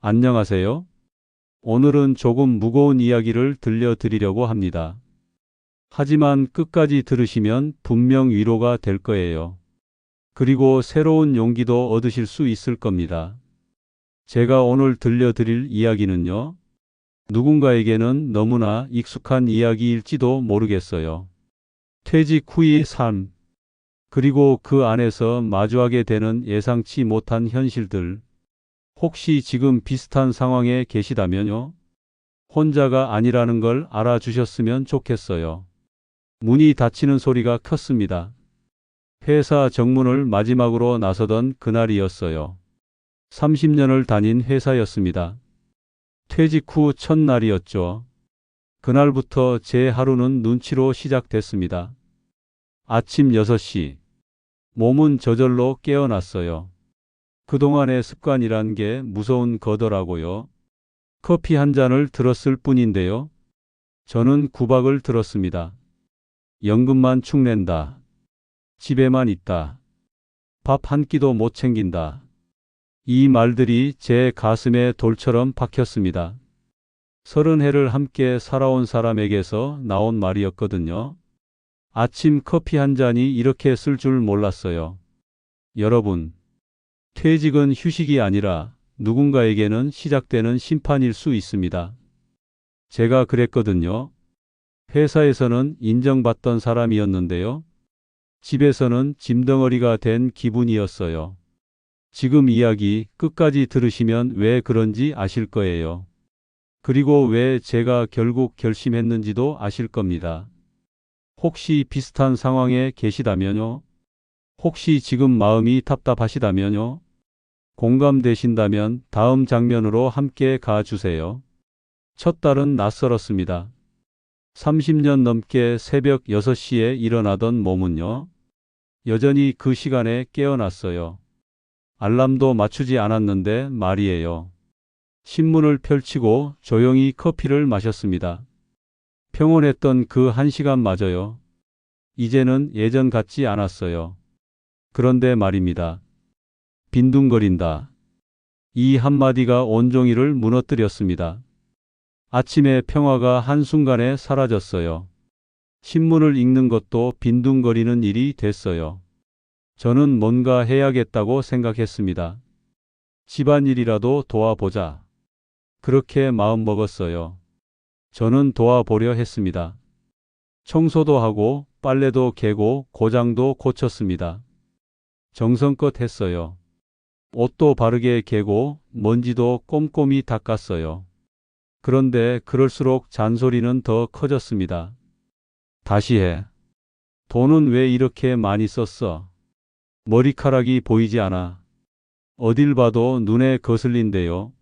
안녕하세요. 오늘은 조금 무거운 이야기를 들려드리려고 합니다. 하지만 끝까지 들으시면 분명 위로가 될 거예요. 그리고 새로운 용기도 얻으실 수 있을 겁니다. 제가 오늘 들려드릴 이야기는요, 누군가에게는 너무나 익숙한 이야기일지도 모르겠어요. 퇴직 후의 삶, 그리고 그 안에서 마주하게 되는 예상치 못한 현실들. 혹시 지금 비슷한 상황에 계시다면요, 혼자가 아니라는 걸 알아주셨으면 좋겠어요. 문이 닫히는 소리가 컸습니다. 회사 정문을 마지막으로 나서던 그날이었어요. 30년을 다닌 회사였습니다. 퇴직 후 첫날이었죠. 그날부터 제 하루는 눈치로 시작됐습니다. 아침 6시. 몸은 저절로 깨어났어요. 그동안의 습관이란 게 무서운 거더라고요. 커피 한 잔을 들었을 뿐인데요. 저는 구박을 들었습니다. 연금만 축낸다. 집에만 있다. 밥 한 끼도 못 챙긴다. 이 말들이 제 가슴에 돌처럼 박혔습니다. 30해를 함께 살아온 사람에게서 나온 말이었거든요. 아침 커피 한 잔이 이렇게 쓸 줄 몰랐어요. 여러분, 퇴직은 휴식이 아니라 누군가에게는 시작되는 심판일 수 있습니다. 제가 그랬거든요. 회사에서는 인정받던 사람이었는데요. 집에서는 짐덩어리가 된 기분이었어요. 지금 이야기 끝까지 들으시면 왜 그런지 아실 거예요. 그리고 왜 제가 결국 결심했는지도 아실 겁니다. 혹시 비슷한 상황에 계시다면요. 혹시 지금 마음이 답답하시다면요. 공감되신다면 다음 장면으로 함께 가주세요. 첫 달은 낯설었습니다. 30년 넘게 새벽 6시에 일어나던 몸은요, 여전히 그 시간에 깨어났어요. 알람도 맞추지 않았는데 말이에요. 신문을 펼치고 조용히 커피를 마셨습니다. 평온했던 그 1시간마저요. 이제는 예전 같지 않았어요. 그런데 말입니다. 빈둥거린다. 이 한마디가 온종일을 무너뜨렸습니다. 아침의 평화가 한순간에 사라졌어요. 신문을 읽는 것도 빈둥거리는 일이 됐어요. 저는 뭔가 해야겠다고 생각했습니다. 집안일이라도 도와보자. 그렇게 마음먹었어요. 저는 도와보려 했습니다. 청소도 하고 빨래도 개고 고장도 고쳤습니다. 정성껏 했어요. 옷도 바르게 개고 먼지도 꼼꼼히 닦았어요. 그런데 그럴수록 잔소리는 더 커졌습니다. 다시 해. 돈은 왜 이렇게 많이 썼어? 머리카락이 보이지 않아. 어딜 봐도 눈에 거슬린대요.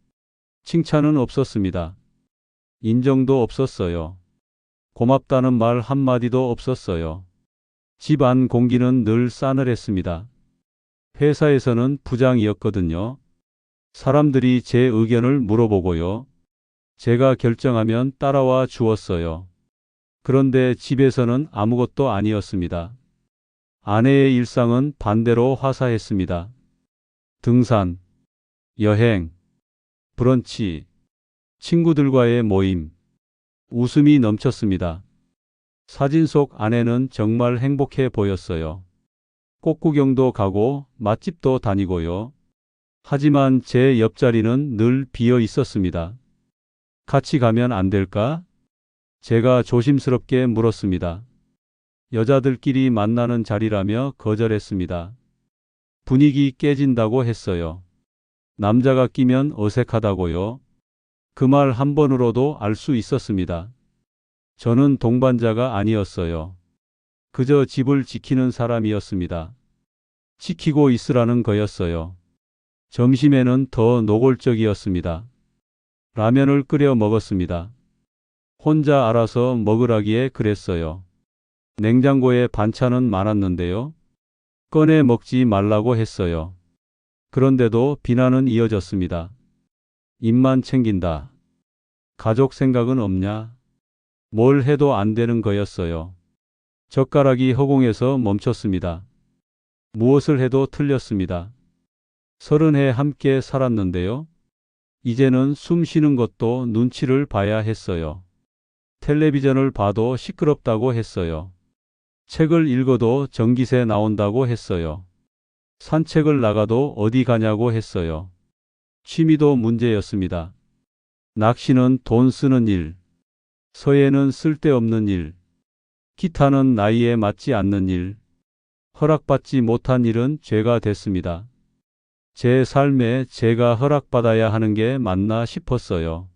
칭찬은 없었습니다. 인정도 없었어요. 고맙다는 말 한마디도 없었어요. 집 안 공기는 늘 싸늘했습니다. 회사에서는 부장이었거든요. 사람들이 제 의견을 물어보고요. 제가 결정하면 따라와 주었어요. 그런데 집에서는 아무것도 아니었습니다. 아내의 일상은 반대로 화사했습니다. 등산, 여행, 브런치, 친구들과의 모임, 웃음이 넘쳤습니다. 사진 속 아내는 정말 행복해 보였어요. 꽃구경도 가고 맛집도 다니고요. 하지만 제 옆자리는 늘 비어 있었습니다. 같이 가면 안 될까? 제가 조심스럽게 물었습니다. 여자들끼리 만나는 자리라며 거절했습니다. 분위기 깨진다고 했어요. 남자가 끼면 어색하다고요. 그 말 한 번으로도 알 수 있었습니다. 저는 동반자가 아니었어요. 그저 집을 지키는 사람이었습니다. 지키고 있으라는 거였어요. 점심에는 더 노골적이었습니다. 라면을 끓여 먹었습니다. 혼자 알아서 먹으라기에 그랬어요. 냉장고에 반찬은 많았는데요. 꺼내 먹지 말라고 했어요. 그런데도 비난은 이어졌습니다. 입만 챙긴다. 가족 생각은 없냐? 뭘 해도 안 되는 거였어요. 젓가락이 허공에서 멈췄습니다. 무엇을 해도 틀렸습니다. 30해 함께 살았는데요. 이제는 숨 쉬는 것도 눈치를 봐야 했어요. 텔레비전을 봐도 시끄럽다고 했어요. 책을 읽어도 전기세 나온다고 했어요. 산책을 나가도 어디 가냐고 했어요. 취미도 문제였습니다. 낚시는 돈 쓰는 일, 서예는 쓸데없는 일, 기타는 나이에 맞지 않는 일, 허락받지 못한 일은 죄가 됐습니다. 제 삶에 제가 허락받아야 하는 게 맞나 싶었어요.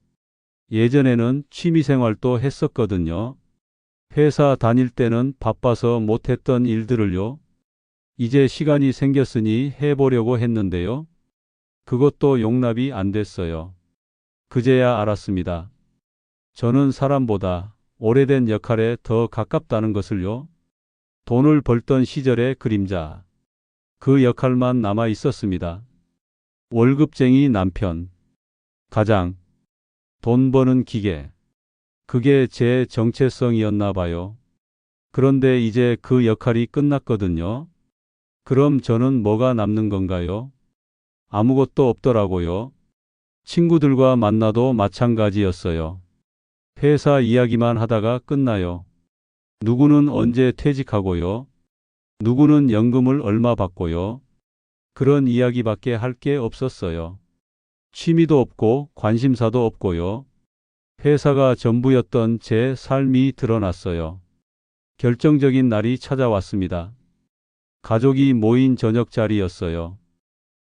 예전에는 취미생활도 했었거든요. 회사 다닐 때는 바빠서 못했던 일들을요. 이제 시간이 생겼으니 해보려고 했는데요. 그것도 용납이 안 됐어요. 그제야 알았습니다. 저는 사람보다 오래된 역할에 더 가깝다는 것을요. 돈을 벌던 시절의 그림자. 그 역할만 남아 있었습니다. 월급쟁이 남편, 가장, 돈 버는 기계. 그게 제 정체성이었나 봐요. 그런데 이제 그 역할이 끝났거든요. 그럼 저는 뭐가 남는 건가요? 아무것도 없더라고요. 친구들과 만나도 마찬가지였어요. 회사 이야기만 하다가 끝나요. 누구는 언제 퇴직하고요. 누구는 연금을 얼마 받고요. 그런 이야기밖에 할 게 없었어요. 취미도 없고 관심사도 없고요. 회사가 전부였던 제 삶이 드러났어요. 결정적인 날이 찾아왔습니다. 가족이 모인 저녁 자리였어요.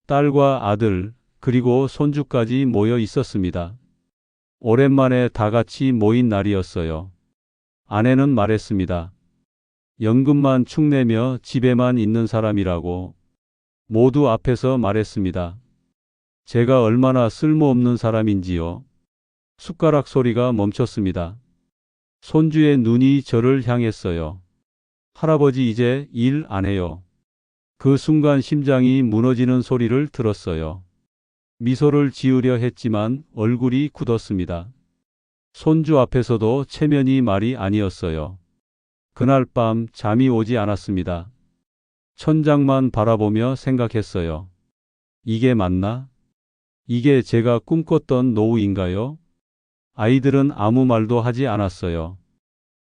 딸과 아들, 그리고 손주까지 모여 있었습니다. 오랜만에 다 같이 모인 날이었어요. 아내는 말했습니다. 연금만 축내며 집에만 있는 사람이라고. 모두 앞에서 말했습니다. 제가 얼마나 쓸모없는 사람인지요. 숟가락 소리가 멈췄습니다. 손주의 눈이 저를 향했어요. 할아버지 이제 일 안 해요. 그 순간 심장이 무너지는 소리를 들었어요. 미소를 지으려 했지만 얼굴이 굳었습니다. 손주 앞에서도 체면이 말이 아니었어요. 그날 밤 잠이 오지 않았습니다. 천장만 바라보며 생각했어요. 이게 맞나? 이게 제가 꿈꿨던 노후인가요? 아이들은 아무 말도 하지 않았어요.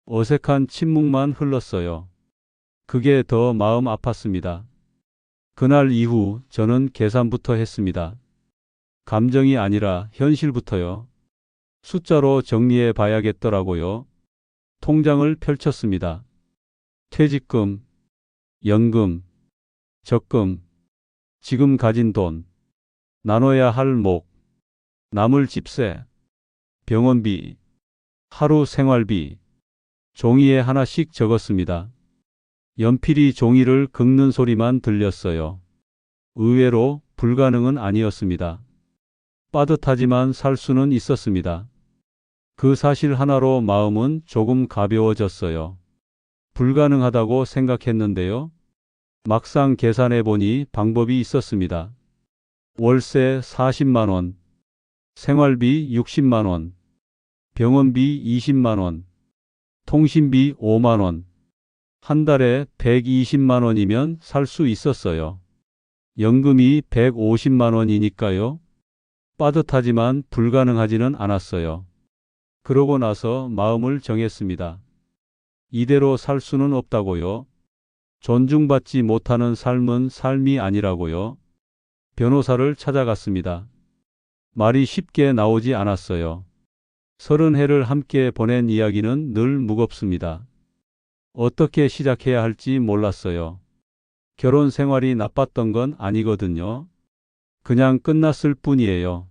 어색한 침묵만 흘렀어요. 그게 더 마음 아팠습니다. 그날 이후 저는 계산부터 했습니다. 감정이 아니라 현실부터요. 숫자로 정리해 봐야겠더라고요. 통장을 펼쳤습니다. 퇴직금, 연금, 적금, 지금 가진 돈, 나눠야 할 목, 남을 집세, 병원비, 하루 생활비, 종이에 하나씩 적었습니다. 연필이 종이를 긁는 소리만 들렸어요. 의외로 불가능은 아니었습니다. 빠듯하지만 살 수는 있었습니다. 그 사실 하나로 마음은 조금 가벼워졌어요. 불가능하다고 생각했는데요. 막상 계산해 보니 방법이 있었습니다. 월세 40만 원, 생활비 60만 원, 병원비 20만 원, 통신비 5만 원, 한 달에 120만 원이면 살 수 있었어요. 연금이 150만 원이니까요. 빠듯하지만 불가능하지는 않았어요. 그러고 나서 마음을 정했습니다. 이대로 살 수는 없다고요. 존중받지 못하는 삶은 삶이 아니라고요. 변호사를 찾아갔습니다. 말이 쉽게 나오지 않았어요. 30해를 함께 보낸 이야기는 늘 무겁습니다. 어떻게 시작해야 할지 몰랐어요. 결혼 생활이 나빴던 건 아니거든요. 그냥 끝났을 뿐이에요.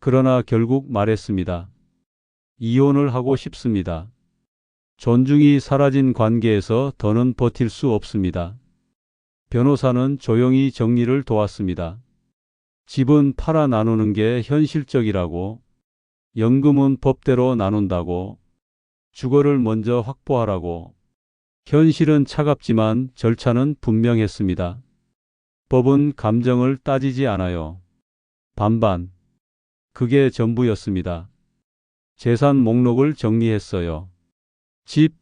그러나 결국 말했습니다. 이혼을 하고 싶습니다. 존중이 사라진 관계에서 더는 버틸 수 없습니다. 변호사는 조용히 정리를 도왔습니다. 집은 팔아 나누는 게 현실적이라고, 연금은 법대로 나눈다고, 주거를 먼저 확보하라고. 현실은 차갑지만 절차는 분명했습니다. 법은 감정을 따지지 않아요. 반반. 그게 전부였습니다. 재산 목록을 정리했어요. 집,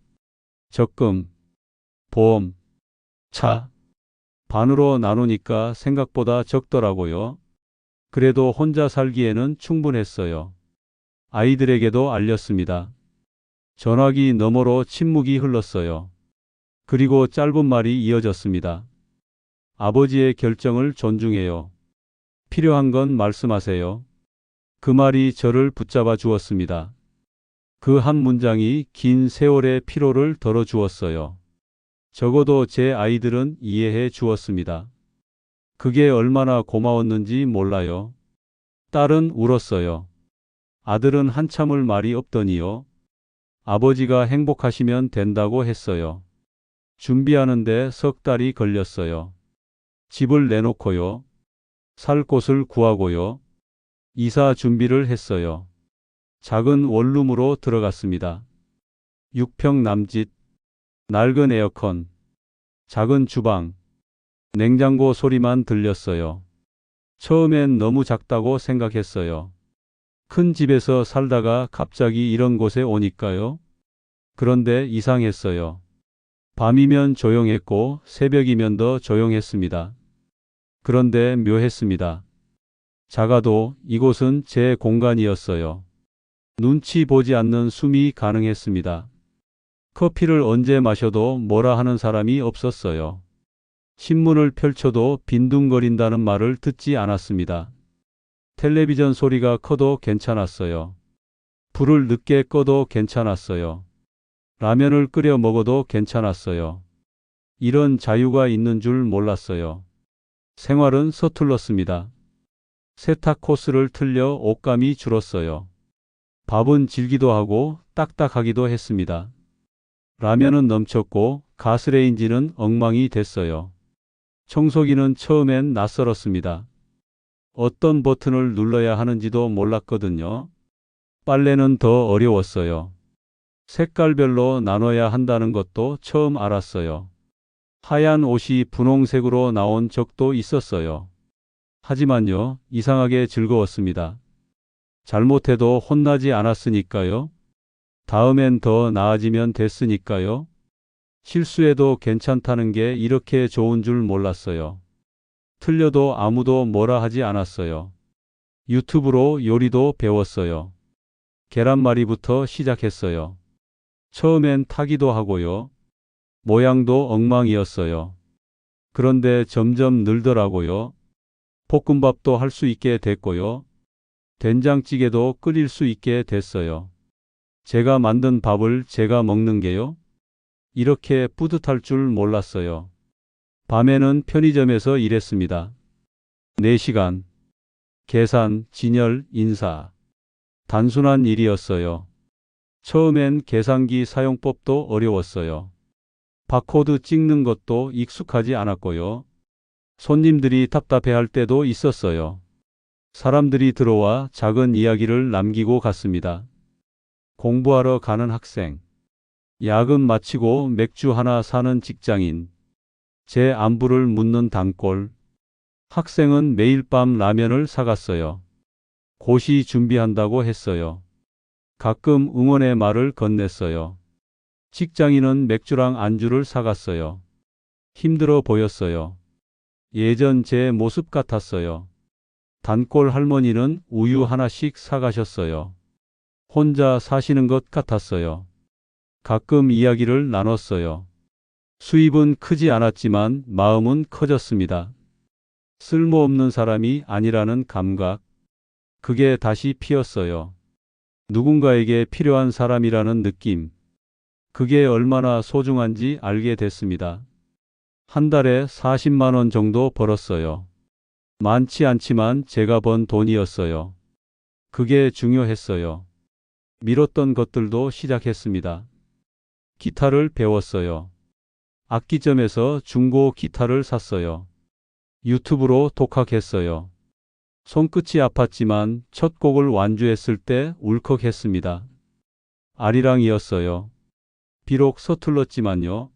적금, 보험, 차. 반으로 나누니까 생각보다 적더라고요. 그래도 혼자 살기에는 충분했어요. 아이들에게도 알렸습니다. 전화기 너머로 침묵이 흘렀어요. 그리고 짧은 말이 이어졌습니다. 아버지의 결정을 존중해요. 필요한 건 말씀하세요. 그 말이 저를 붙잡아 주었습니다. 그 한 문장이 긴 세월의 피로를 덜어 주었어요. 적어도 제 아이들은 이해해 주었습니다. 그게 얼마나 고마웠는지 몰라요. 딸은 울었어요. 아들은 한참을 말이 없더니요. 아버지가 행복하시면 된다고 했어요. 준비하는데 석 달이 걸렸어요. 집을 내놓고요. 살 곳을 구하고요. 이사 준비를 했어요. 작은 원룸으로 들어갔습니다. 6평 남짓, 낡은 에어컨, 작은 주방, 냉장고 소리만 들렸어요. 처음엔 너무 작다고 생각했어요. 큰 집에서 살다가 갑자기 이런 곳에 오니까요. 그런데 이상했어요. 밤이면 조용했고 새벽이면 더 조용했습니다. 그런데 묘했습니다. 작아도 이곳은 제 공간이었어요. 눈치 보지 않는 숨이 가능했습니다. 커피를 언제 마셔도 뭐라 하는 사람이 없었어요. 신문을 펼쳐도 빈둥거린다는 말을 듣지 않았습니다. 텔레비전 소리가 커도 괜찮았어요. 불을 늦게 꺼도 괜찮았어요. 라면을 끓여 먹어도 괜찮았어요. 이런 자유가 있는 줄 몰랐어요. 생활은 서툴렀습니다. 세탁 코스를 틀려 옷감이 줄었어요. 밥은 질기도 하고 딱딱하기도 했습니다. 라면은 넘쳤고 가스레인지는 엉망이 됐어요. 청소기는 처음엔 낯설었습니다. 어떤 버튼을 눌러야 하는지도 몰랐거든요. 빨래는 더 어려웠어요. 색깔별로 나눠야 한다는 것도 처음 알았어요. 하얀 옷이 분홍색으로 나온 적도 있었어요. 하지만요, 이상하게 즐거웠습니다. 잘못해도 혼나지 않았으니까요. 다음엔 더 나아지면 됐으니까요. 실수해도 괜찮다는 게 이렇게 좋은 줄 몰랐어요. 틀려도 아무도 뭐라 하지 않았어요. 유튜브로 요리도 배웠어요. 계란말이부터 시작했어요. 처음엔 타기도 하고요. 모양도 엉망이었어요. 그런데 점점 늘더라고요. 볶음밥도 할 수 있게 됐고요. 된장찌개도 끓일 수 있게 됐어요. 제가 만든 밥을 제가 먹는 게요. 이렇게 뿌듯할 줄 몰랐어요. 밤에는 편의점에서 일했습니다. 4시간. 계산, 진열, 인사. 단순한 일이었어요. 처음엔 계산기 사용법도 어려웠어요. 바코드 찍는 것도 익숙하지 않았고요. 손님들이 답답해할 때도 있었어요. 사람들이 들어와 작은 이야기를 남기고 갔습니다. 공부하러 가는 학생, 야근 마치고 맥주 하나 사는 직장인, 제 안부를 묻는 단골. 학생은 매일 밤 라면을 사갔어요. 고시 준비한다고 했어요. 가끔 응원의 말을 건넸어요. 직장인은 맥주랑 안주를 사갔어요. 힘들어 보였어요. 예전 제 모습 같았어요. 단골 할머니는 우유 하나씩 사가셨어요. 혼자 사시는 것 같았어요. 가끔 이야기를 나눴어요. 수입은 크지 않았지만 마음은 커졌습니다. 쓸모없는 사람이 아니라는 감각. 그게 다시 피었어요. 누군가에게 필요한 사람이라는 느낌. 그게 얼마나 소중한지 알게 됐습니다. 한 달에 40만 원 정도 벌었어요. 많지 않지만 제가 번 돈이었어요. 그게 중요했어요. 미뤘던 것들도 시작했습니다. 기타를 배웠어요. 악기점에서 중고 기타를 샀어요. 유튜브로 독학했어요. 손끝이 아팠지만 첫 곡을 완주했을 때 울컥했습니다. 아리랑이었어요. 비록 서툴렀지만요.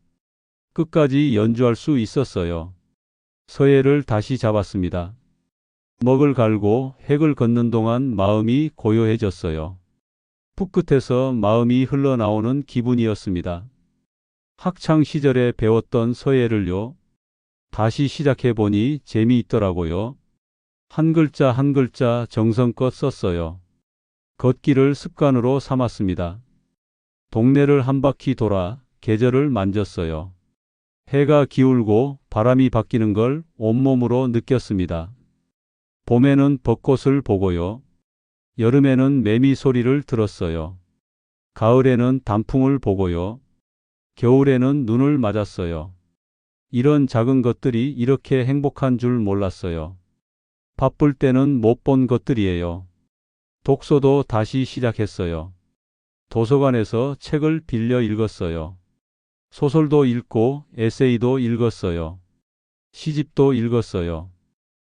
끝까지 연주할 수 있었어요. 서예를 다시 잡았습니다. 먹을 갈고 획을 걷는 동안 마음이 고요해졌어요. 붓끝에서 마음이 흘러나오는 기분이었습니다. 학창 시절에 배웠던 서예를요. 다시 시작해보니 재미있더라고요. 한 글자 한 글자 정성껏 썼어요. 걷기를 습관으로 삼았습니다. 동네를 한 바퀴 돌아 계절을 만졌어요. 해가 기울고 바람이 바뀌는 걸 온몸으로 느꼈습니다. 봄에는 벚꽃을 보고요. 여름에는 매미 소리를 들었어요. 가을에는 단풍을 보고요. 겨울에는 눈을 맞았어요. 이런 작은 것들이 이렇게 행복한 줄 몰랐어요. 바쁠 때는 못 본 것들이에요. 독서도 다시 시작했어요. 도서관에서 책을 빌려 읽었어요. 소설도 읽고 에세이도 읽었어요. 시집도 읽었어요.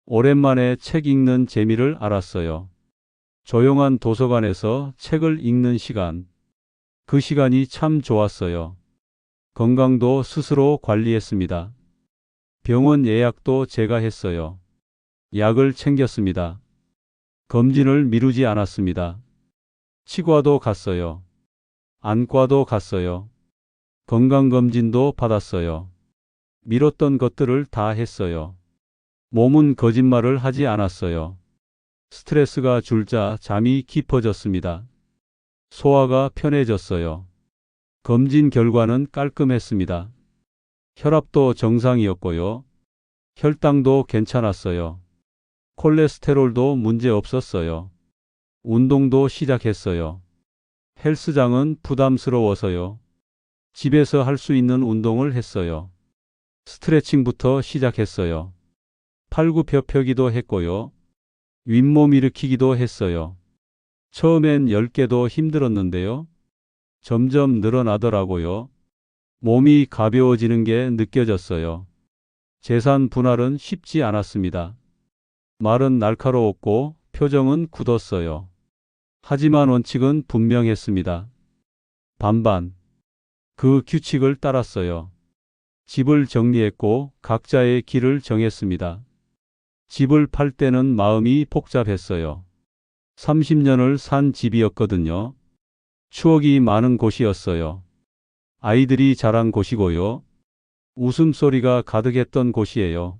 오랜만에 책 읽는 재미를 알았어요. 조용한 도서관에서 책을 읽는 시간. 그 시간이 참 좋았어요. 건강도 스스로 관리했습니다. 병원 예약도 제가 했어요. 약을 챙겼습니다. 검진을 미루지 않았습니다. 치과도 갔어요. 안과도 갔어요. 건강검진도 받았어요. 미뤘던 것들을 다 했어요. 몸은 거짓말을 하지 않았어요. 스트레스가 줄자 잠이 깊어졌습니다. 소화가 편해졌어요. 검진 결과는 깔끔했습니다. 혈압도 정상이었고요. 혈당도 괜찮았어요. 콜레스테롤도 문제 없었어요. 운동도 시작했어요. 헬스장은 부담스러워서요. 집에서 할 수 있는 운동을 했어요. 스트레칭부터 시작했어요. 팔굽혀펴기도 했고요. 윗몸 일으키기도 했어요. 처음엔 10개도 힘들었는데요. 점점 늘어나더라고요. 몸이 가벼워지는 게 느껴졌어요. 재산 분할은 쉽지 않았습니다. 말은 날카로웠고 표정은 굳었어요. 하지만 원칙은 분명했습니다. 반반. 그 규칙을 따랐어요. 집을 정리했고 각자의 길을 정했습니다. 집을 팔 때는 마음이 복잡했어요. 30년을 산 집이었거든요. 추억이 많은 곳이었어요. 아이들이 자란 곳이고요. 웃음소리가 가득했던 곳이에요.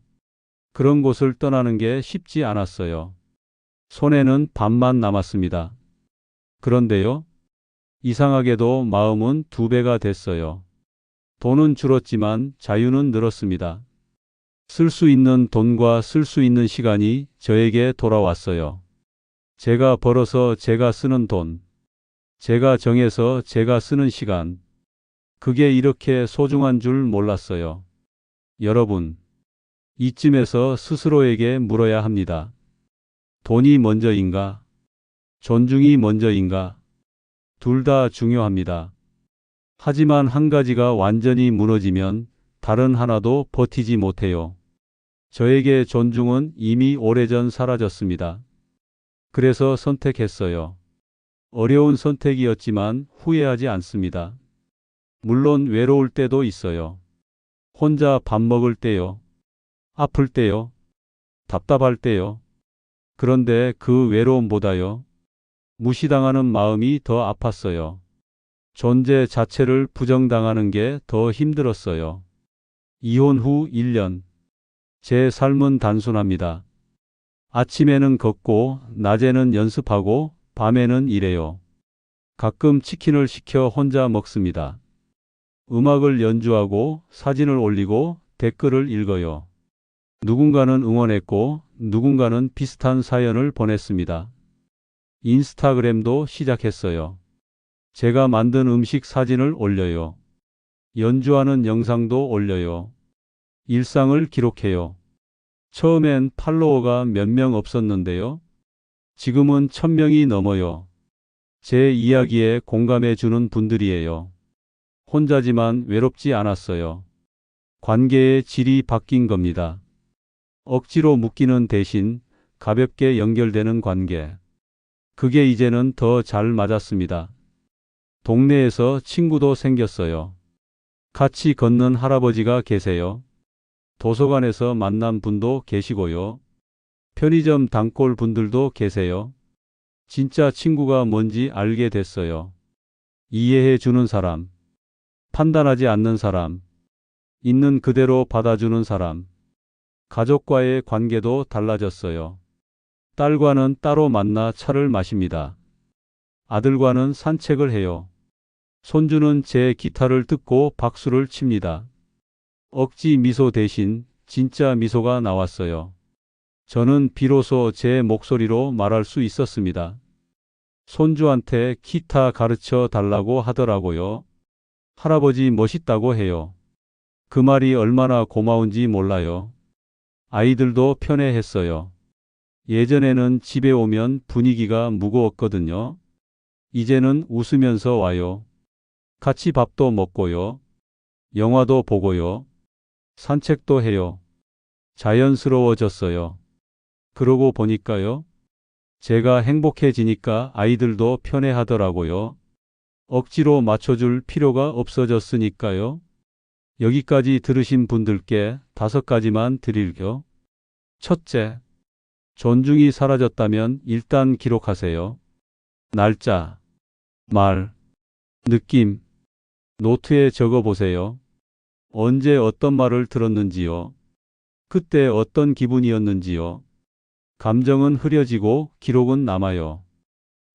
그런 곳을 떠나는 게 쉽지 않았어요. 손에는 반만 남았습니다. 그런데요. 이상하게도 마음은 2배가 됐어요. 돈은 줄었지만 자유는 늘었습니다. 쓸 수 있는 돈과 쓸 수 있는 시간이 저에게 돌아왔어요. 제가 벌어서 제가 쓰는 돈, 제가 정해서 제가 쓰는 시간, 그게 이렇게 소중한 줄 몰랐어요. 여러분, 이쯤에서 스스로에게 물어야 합니다. 돈이 먼저인가? 존중이 먼저인가? 둘 다 중요합니다. 하지만 한 가지가 완전히 무너지면 다른 하나도 버티지 못해요. 저에게 존중은 이미 오래전 사라졌습니다. 그래서 선택했어요. 어려운 선택이었지만 후회하지 않습니다. 물론 외로울 때도 있어요. 혼자 밥 먹을 때요. 아플 때요. 답답할 때요. 그런데 그 외로움보다요. 무시당하는 마음이 더 아팠어요. 존재 자체를 부정당하는 게 더 힘들었어요. 이혼 후 1년. 제 삶은 단순합니다. 아침에는 걷고, 낮에는 연습하고, 밤에는 일해요. 가끔 치킨을 시켜 혼자 먹습니다. 음악을 연주하고, 사진을 올리고, 댓글을 읽어요. 누군가는 응원했고, 누군가는 비슷한 사연을 보냈습니다. 인스타그램도 시작했어요. 제가 만든 음식 사진을 올려요. 연주하는 영상도 올려요. 일상을 기록해요. 처음엔 팔로워가 몇 명 없었는데요. 지금은 1000명이 넘어요. 제 이야기에 공감해 주는 분들이에요. 혼자지만 외롭지 않았어요. 관계의 질이 바뀐 겁니다. 억지로 묶이는 대신 가볍게 연결되는 관계. 그게 이제는 더 잘 맞았습니다. 동네에서 친구도 생겼어요. 같이 걷는 할아버지가 계세요. 도서관에서 만난 분도 계시고요. 편의점 단골 분들도 계세요. 진짜 친구가 뭔지 알게 됐어요. 이해해 주는 사람, 판단하지 않는 사람, 있는 그대로 받아주는 사람. 가족과의 관계도 달라졌어요. 딸과는 따로 만나 차를 마십니다. 아들과는 산책을 해요. 손주는 제 기타를 듣고 박수를 칩니다. 억지 미소 대신 진짜 미소가 나왔어요. 저는 비로소 제 목소리로 말할 수 있었습니다. 손주한테 기타 가르쳐 달라고 하더라고요. 할아버지 멋있다고 해요. 그 말이 얼마나 고마운지 몰라요. 아이들도 편해했어요. 예전에는 집에 오면 분위기가 무거웠거든요. 이제는 웃으면서 와요. 같이 밥도 먹고요. 영화도 보고요. 산책도 해요. 자연스러워졌어요. 그러고 보니까요. 제가 행복해지니까 아이들도 편해하더라고요. 억지로 맞춰줄 필요가 없어졌으니까요. 여기까지 들으신 분들께 5가지만 드릴게요. 첫째, 존중이 사라졌다면 일단 기록하세요. 날짜, 말, 느낌, 노트에 적어보세요. 언제 어떤 말을 들었는지요. 그때 어떤 기분이었는지요. 감정은 흐려지고 기록은 남아요.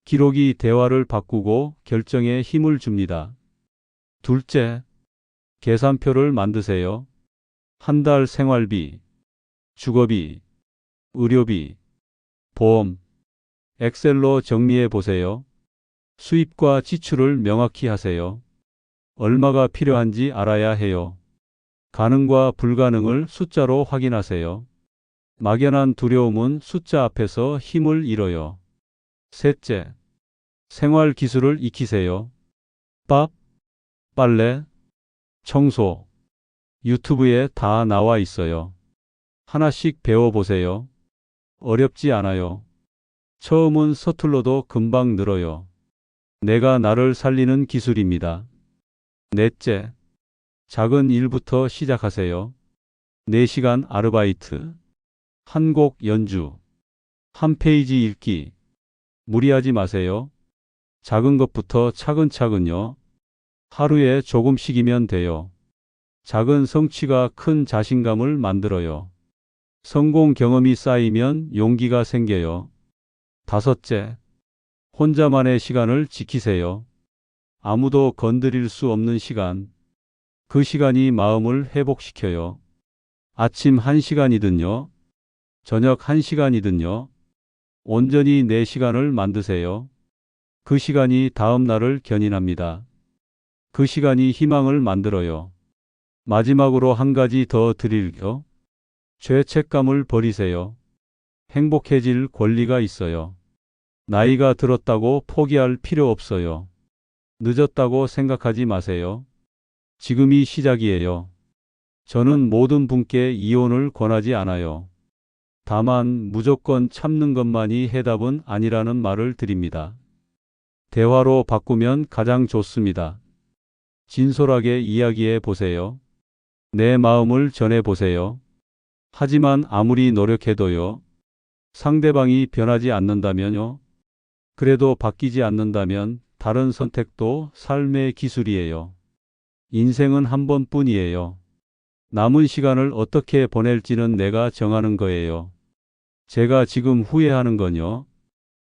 기록이 대화를 바꾸고 결정에 힘을 줍니다. 둘째, 계산표를 만드세요. 한 달 생활비, 주거비, 의료비, 보험, 엑셀로 정리해 보세요. 수입과 지출을 명확히 하세요. 얼마가 필요한지 알아야 해요. 가능과 불가능을 숫자로 확인하세요. 막연한 두려움은 숫자 앞에서 힘을 잃어요. 셋째, 생활 기술을 익히세요. 밥, 빨래, 청소, 유튜브에 다 나와 있어요. 하나씩 배워보세요. 어렵지 않아요. 처음은 서툴러도 금방 늘어요. 내가 나를 살리는 기술입니다. 넷째, 작은 일부터 시작하세요. 4시간 아르바이트, 한 곡 연주, 한 페이지 읽기. 무리하지 마세요. 작은 것부터 차근차근요. 하루에 조금씩이면 돼요. 작은 성취가 큰 자신감을 만들어요. 성공 경험이 쌓이면 용기가 생겨요. 다섯째, 혼자만의 시간을 지키세요. 아무도 건드릴 수 없는 시간. 그 시간이 마음을 회복시켜요. 아침 1시간이든요. 저녁 1시간이든요. 온전히 내 시간을 만드세요. 그 시간이 다음 날을 견인합니다. 그 시간이 희망을 만들어요. 마지막으로 한 가지 더 드릴게요. 죄책감을 버리세요. 행복해질 권리가 있어요. 나이가 들었다고 포기할 필요 없어요. 늦었다고 생각하지 마세요. 지금이 시작이에요. 저는 모든 분께 이혼을 권하지 않아요. 다만 무조건 참는 것만이 해답은 아니라는 말을 드립니다. 대화로 바꾸면 가장 좋습니다. 진솔하게 이야기해 보세요. 내 마음을 전해 보세요. 하지만 아무리 노력해도요. 상대방이 변하지 않는다면요. 그래도 바뀌지 않는다면 다른 선택도 삶의 기술이에요. 인생은 한 번뿐이에요. 남은 시간을 어떻게 보낼지는 내가 정하는 거예요. 제가 지금 후회하는 건요.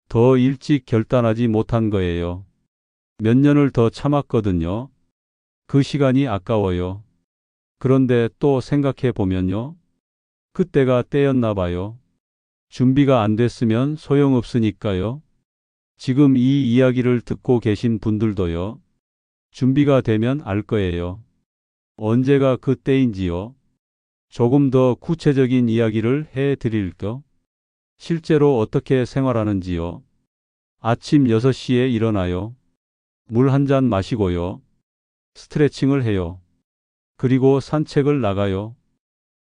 더 일찍 결단하지 못한 거예요. 몇 년을 더 참았거든요. 그 시간이 아까워요. 그런데 또 생각해 보면요. 그때가 때였나 봐요. 준비가 안 됐으면 소용없으니까요. 지금 이 이야기를 듣고 계신 분들도요. 준비가 되면 알 거예요. 언제가 그때인지요. 조금 더 구체적인 이야기를 해 드릴게요. 실제로 어떻게 생활하는지요. 아침 6시에 일어나요. 물 한 잔 마시고요. 스트레칭을 해요. 그리고 산책을 나가요.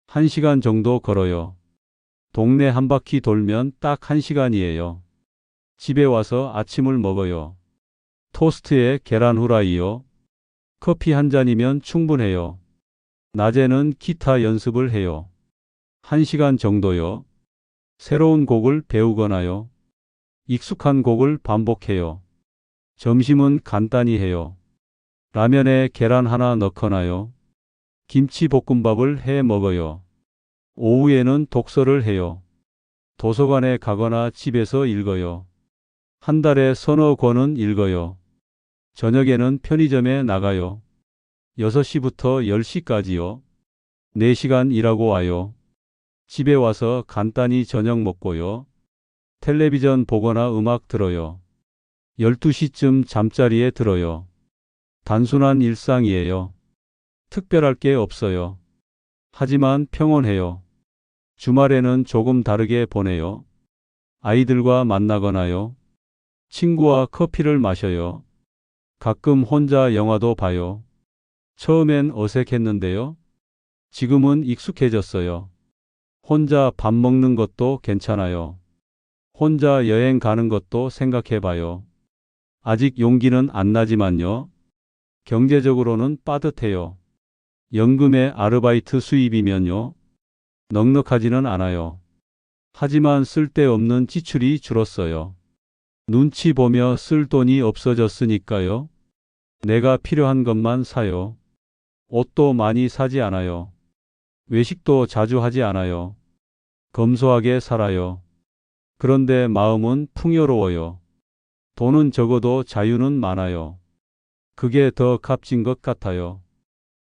1시간 정도 걸어요. 동네 한 바퀴 돌면 딱 1시간이에요. 집에 와서 아침을 먹어요. 토스트에 계란 후라이요. 커피 한 잔이면 충분해요. 낮에는 기타 연습을 해요. 1시간 정도요. 새로운 곡을 배우거나요. 익숙한 곡을 반복해요. 점심은 간단히 해요. 라면에 계란 하나 넣거나요. 김치볶음밥을 해 먹어요. 오후에는 독서를 해요. 도서관에 가거나 집에서 읽어요. 한 달에 서너 권은 읽어요. 저녁에는 편의점에 나가요. 6시부터 10시까지요. 4시간 일하고 와요. 집에 와서 간단히 저녁 먹고요. 텔레비전 보거나 음악 들어요. 12시쯤 잠자리에 들어요. 단순한 일상이에요. 특별할 게 없어요. 하지만 평온해요. 주말에는 조금 다르게 보내요. 아이들과 만나거나요. 친구와 커피를 마셔요. 가끔 혼자 영화도 봐요. 처음엔 어색했는데요. 지금은 익숙해졌어요. 혼자 밥 먹는 것도 괜찮아요. 혼자 여행 가는 것도 생각해 봐요. 아직 용기는 안 나지만요. 경제적으로는 빠듯해요. 연금에 아르바이트 수입이면요. 넉넉하지는 않아요. 하지만 쓸데없는 지출이 줄었어요. 눈치 보며 쓸 돈이 없어졌으니까요. 내가 필요한 것만 사요. 옷도 많이 사지 않아요. 외식도 자주 하지 않아요. 검소하게 살아요. 그런데 마음은 풍요로워요. 돈은 적어도 자유는 많아요. 그게 더 값진 것 같아요.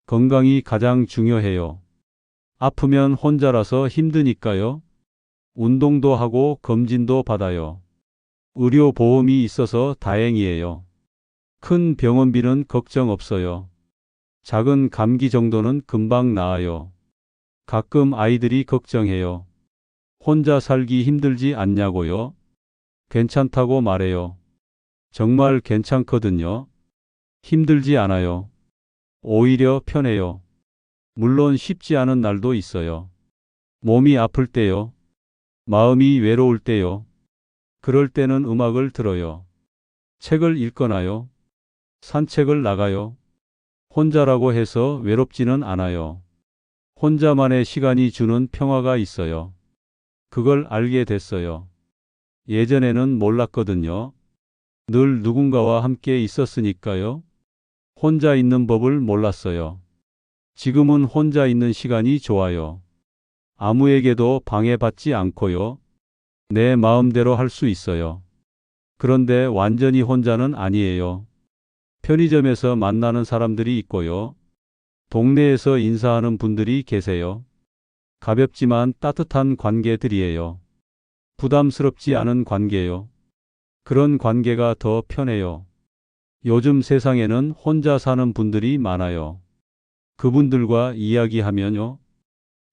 건강이 가장 중요해요. 아프면 혼자라서 힘드니까요. 운동도 하고 검진도 받아요. 의료보험이 있어서 다행이에요. 큰 병원비는 걱정 없어요. 작은 감기 정도는 금방 나아요. 가끔 아이들이 걱정해요. 혼자 살기 힘들지 않냐고요? 괜찮다고 말해요. 정말 괜찮거든요. 힘들지 않아요. 오히려 편해요. 물론 쉽지 않은 날도 있어요. 몸이 아플 때요. 마음이 외로울 때요. 그럴 때는 음악을 들어요. 책을 읽거나요. 산책을 나가요. 혼자라고 해서 외롭지는 않아요. 혼자만의 시간이 주는 평화가 있어요. 그걸 알게 됐어요. 예전에는 몰랐거든요. 늘 누군가와 함께 있었으니까요. 혼자 있는 법을 몰랐어요. 지금은 혼자 있는 시간이 좋아요. 아무에게도 방해받지 않고요. 내 마음대로 할 수 있어요. 그런데 완전히 혼자는 아니에요. 편의점에서 만나는 사람들이 있고요. 동네에서 인사하는 분들이 계세요. 가볍지만 따뜻한 관계들이에요. 부담스럽지 않은 관계요. 그런 관계가 더 편해요. 요즘 세상에는 혼자 사는 분들이 많아요. 그분들과 이야기하면요.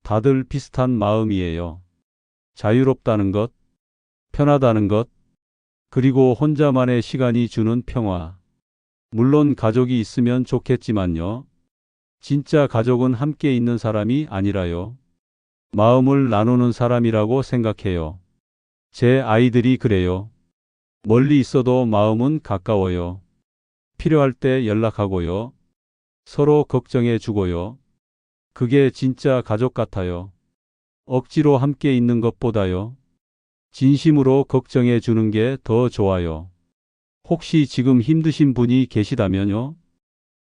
다들 비슷한 마음이에요. 자유롭다는 것, 편하다는 것, 그리고 혼자만의 시간이 주는 평화. 물론 가족이 있으면 좋겠지만요. 진짜 가족은 함께 있는 사람이 아니라요. 마음을 나누는 사람이라고 생각해요. 제 아이들이 그래요. 멀리 있어도 마음은 가까워요. 필요할 때 연락하고요. 서로 걱정해 주고요. 그게 진짜 가족 같아요. 억지로 함께 있는 것보다요. 진심으로 걱정해 주는 게 더 좋아요. 혹시 지금 힘드신 분이 계시다면요.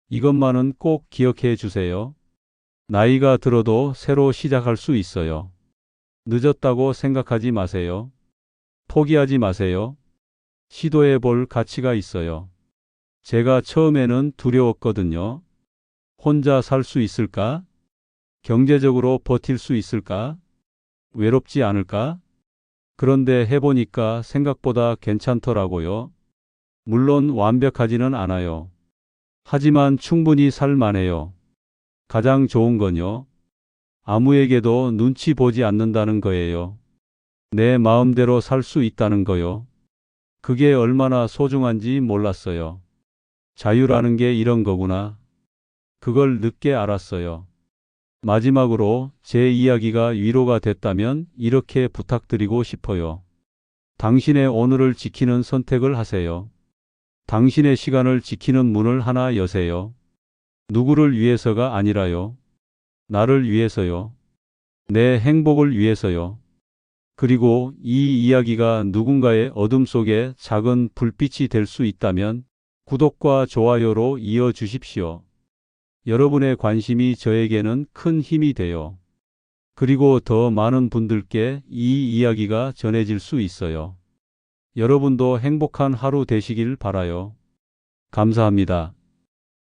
이것만은 꼭 기억해 주세요. 나이가 들어도 새로 시작할 수 있어요. 늦었다고 생각하지 마세요. 포기하지 마세요. 시도해 볼 가치가 있어요. 제가 처음에는 두려웠거든요. 혼자 살 수 있을까? 경제적으로 버틸 수 있을까? 외롭지 않을까? 그런데 해보니까 생각보다 괜찮더라고요. 물론 완벽하지는 않아요. 하지만 충분히 살만해요. 가장 좋은 건요. 아무에게도 눈치 보지 않는다는 거예요. 내 마음대로 살 수 있다는 거요. 그게 얼마나 소중한지 몰랐어요. 자유라는 게 이런 거구나. 그걸 늦게 알았어요. 마지막으로 제 이야기가 위로가 됐다면 이렇게 부탁드리고 싶어요. 당신의 오늘을 지키는 선택을 하세요. 당신의 시간을 지키는 문을 하나 여세요. 누구를 위해서가 아니라요. 나를 위해서요. 내 행복을 위해서요. 그리고 이 이야기가 누군가의 어둠 속에 작은 불빛이 될 수 있다면 구독과 좋아요로 이어주십시오. 여러분의 관심이 저에게는 큰 힘이 돼요. 그리고 더 많은 분들께 이 이야기가 전해질 수 있어요. 여러분도 행복한 하루 되시길 바라요. 감사합니다.